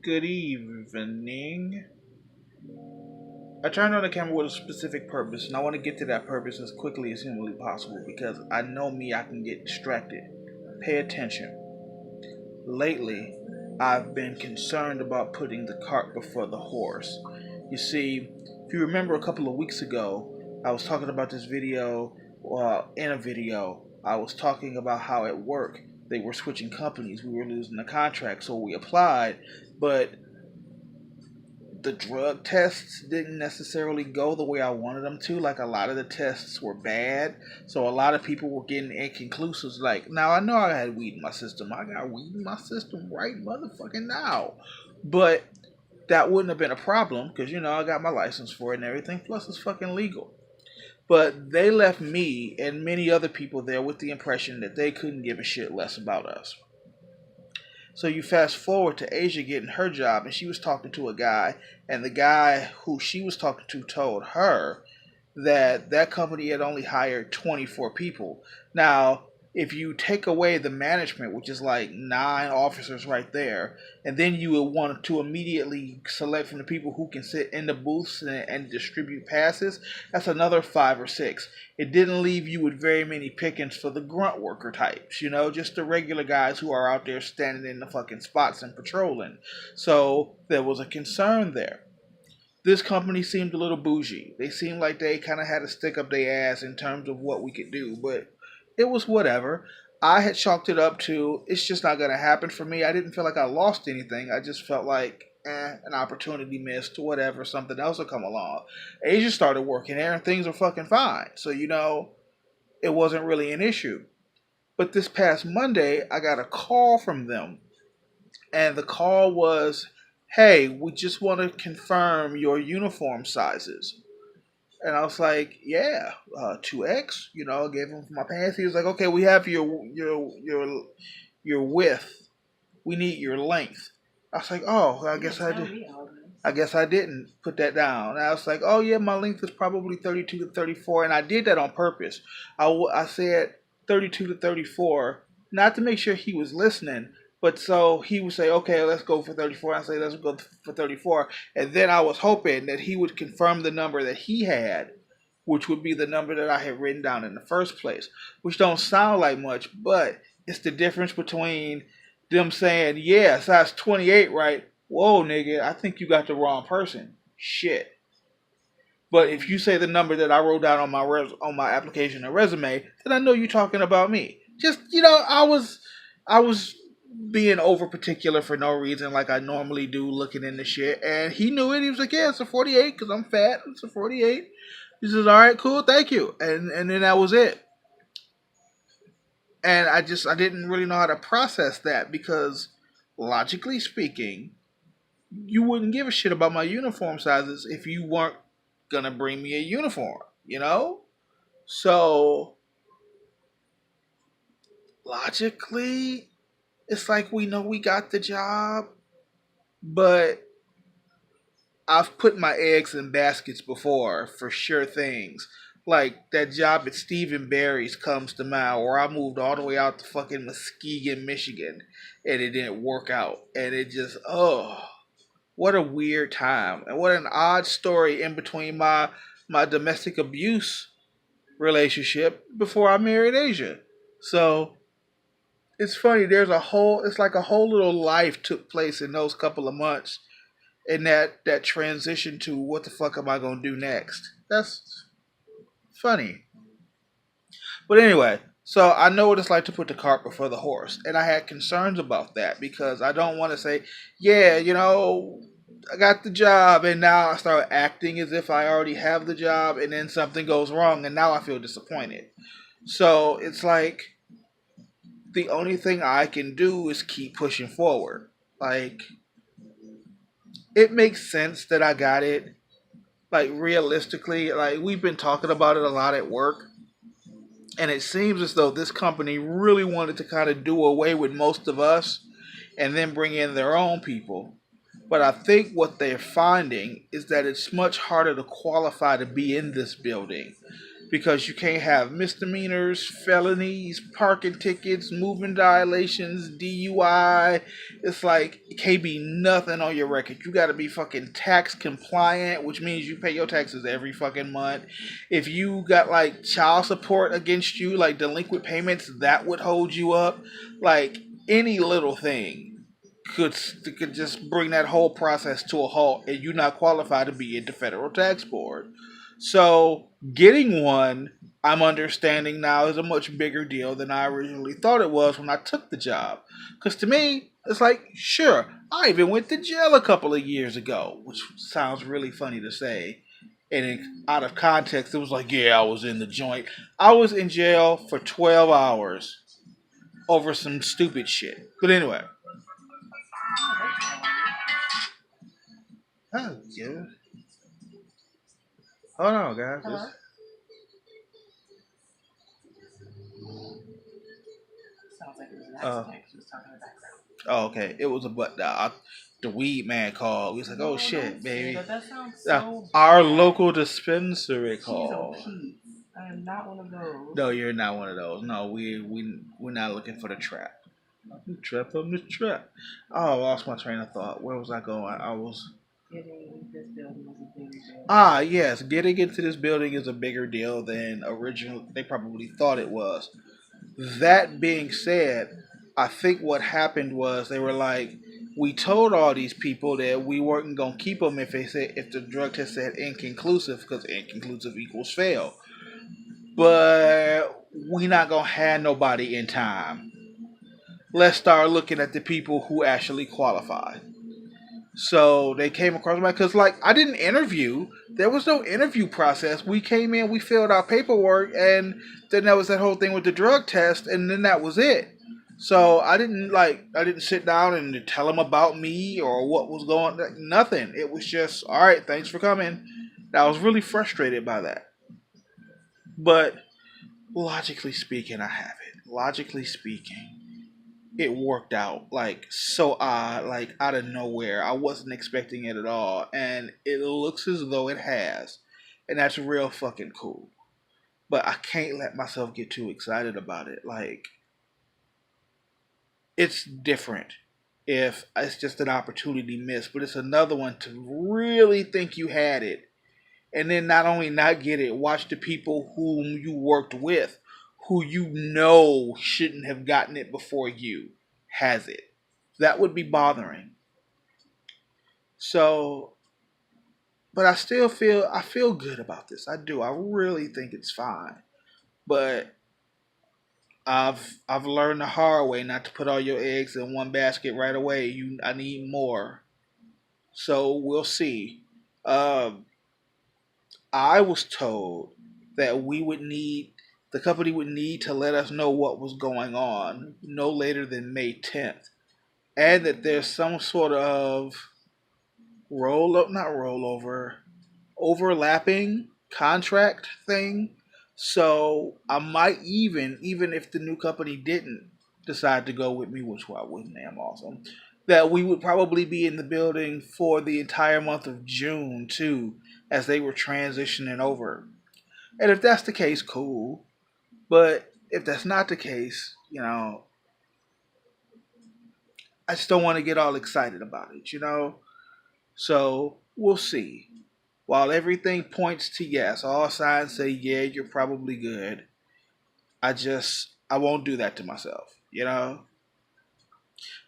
Good evening. I turned on the camera with a specific purpose, and I want to get to that purpose as quickly as humanly possible because I know me, I can get distracted. Pay attention. Lately, I've been concerned about putting the cart before the horse. You see, if you remember a couple of weeks ago, I was talking about this video. In a video, I was talking about how at work they were switching companies. We were losing the contract, so we applied, but the drug tests didn't necessarily go the way I wanted them to. Like a lot of the tests were bad, so a lot of people were getting inconclusives. Like, now I know I had weed in my system. I got weed in my system right motherfucking now, but that wouldn't have been a problem because I got my license for it and everything. Plus, it's fucking legal. But they left me and many other people there with the impression that they couldn't give a shit less about us. So you fast forward to Asia getting her job, and she was talking to a guy, and the guy who she was talking to told her that that company had only hired 24 people. Now, if you take away the management, which is like 9 officers right there, and then you would want to immediately select from the people who can sit in the booths and distribute passes, that's another 5 or 6. It didn't leave you with very many pickings for the grunt worker types, just the regular guys who are out there standing in the fucking spots and patrolling. So there was a concern there. This company seemed a little bougie. They seemed like they kind of had to stick up their ass in terms of what we could do, but it was whatever. I had chalked it up to it's just not going to happen for me. I didn't feel like I lost anything. I just felt like an opportunity missed, whatever, something else will come along. Asia started working there and things were fucking fine. So, it wasn't really an issue. But this past Monday, I got a call from them. And the call was, hey, we just want to confirm your uniform sizes. And I was like, yeah, 2X. I gave him my pants. He was like, okay, we have your width. We need your length. I was like, oh, I guess I did. I guess I didn't put that down. And I was like, oh yeah, my length is probably 32 to 34, and I did that on purpose. I said 32 to 34, not to make sure he was listening, but so he would say, okay, let's go for 34. I say, let's go for 34. And then I was hoping that he would confirm the number that he had, which would be the number that I had written down in the first place, which don't sound like much, but it's the difference between them saying, yeah, size 28, right? Whoa, nigga, I think you got the wrong person. Shit. But if you say the number that I wrote down on my application and resume, then I know you're talking about me. Just I was being over particular for no reason, like I normally do, looking into shit. And he knew it. He was like, "Yeah, it's a 48 because I'm fat. It's a 48." He says, "All right, cool, thank you." And then that was it. And I didn't really know how to process that because logically speaking, you wouldn't give a shit about my uniform sizes if you weren't gonna bring me a uniform, So logically, it's like we know we got the job, but I've put my eggs in baskets before for sure things. Like that job at Stephen Barry's comes to mind where I moved all the way out to fucking Muskegon, Michigan, and it didn't work out. And it just, what a weird time. And what an odd story in between my domestic abuse relationship before I married Asia. So it's funny, it's like a whole little life took place in those couple of months and that transition to what the fuck am I gonna do next? That's funny. But anyway, so I know what it's like to put the cart before the horse, and I had concerns about that because I don't want to say, yeah, I got the job, and now I start acting as if I already have the job, and then something goes wrong, and now I feel disappointed. So it's like the only thing I can do is keep pushing forward. Like, it makes sense that I got it. Like, realistically, like, we've been talking about it a lot at work. And it seems as though this company really wanted to kind of do away with most of us and then bring in their own people. But I think what they're finding is that it's much harder to qualify to be in this building because you can't have misdemeanors, felonies, parking tickets, movement violations, DUI. It's like it can't be nothing on your record. You got to be fucking tax compliant, which means you pay your taxes every fucking month. If you got like child support against you, like delinquent payments, that would hold you up. Like any little thing could just bring that whole process to a halt, and you're not qualified to be in the federal tax board. So getting one, I'm understanding now, is a much bigger deal than I originally thought it was when I took the job. Because to me, it's like, sure, I even went to jail a couple of years ago, which sounds really funny to say. And out of context, it was like, yeah, I was in the joint. I was in jail for 12 hours over some stupid shit. But anyway. Oh, yeah. Hold on, guys. Hello? Sounds like it was an accident. She was talking in the background. Oh, okay. It was a but the weed man called. We was like, oh shit, baby. That sounds so our bad. local dispensary called. She's a Pete. I am not one of those. No, you're not one of those. No, we're not looking for the trap. Trap on the trap. Oh, I lost my train of thought. Where was I going? I was. Getting this building was a bigger deal. Ah, yes. Getting into this building is a bigger deal than originally they probably thought it was. That being said, I think what happened was they were like, we told all these people that we weren't gonna keep them if the drug test said inconclusive, because inconclusive equals fail. But we not gonna have nobody in time. Let's start looking at the people who actually qualify. So they came across my, because like I didn't interview. There was no interview process. We came in, we filled out paperwork, and then there was that whole thing with the drug test, and then that was it. So I didn't sit down and tell them about me or what was going on. Nothing. It was just, all right, thanks for coming. And I was really frustrated by that. But logically speaking, I have it. Logically speaking, it worked out like so odd, like out of nowhere. I wasn't expecting it at all, and it looks as though it has, and that's real fucking cool. But I can't let myself get too excited about it. Like, it's different if it's just an opportunity missed, but it's another one to really think you had it, and then not only not get it, watch the people whom you worked with, who you know shouldn't have gotten it before you, has it. That would be bothering. So, but I feel good about this. I do. I really think it's fine. But I've learned the hard way not to put all your eggs in one basket right away. I need more. So we'll see. Um, I was told that the company would need to let us know what was going on no later than May 10th. And that there's some sort of not rollover, overlapping contract thing. So I might even if the new company didn't decide to go with me, which I wouldn't, damn awesome, that we would probably be in the building for the entire month of June too, as they were transitioning over. And if that's the case, cool. But if that's not the case, I just don't want to get all excited about it. So we'll see. While everything points to yes, all signs say yeah, you're probably good. I won't do that to myself.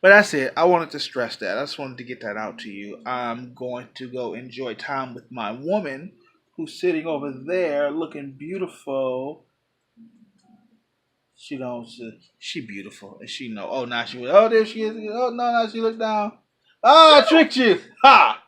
But that's it. I wanted to stress that. I just wanted to get that out to you. I'm going to go enjoy time with my woman, who's sitting over there looking beautiful. She beautiful, and she know. Oh, now she. Oh, there she is. Oh no, now she looked down. Ah, I tricked you. Ha!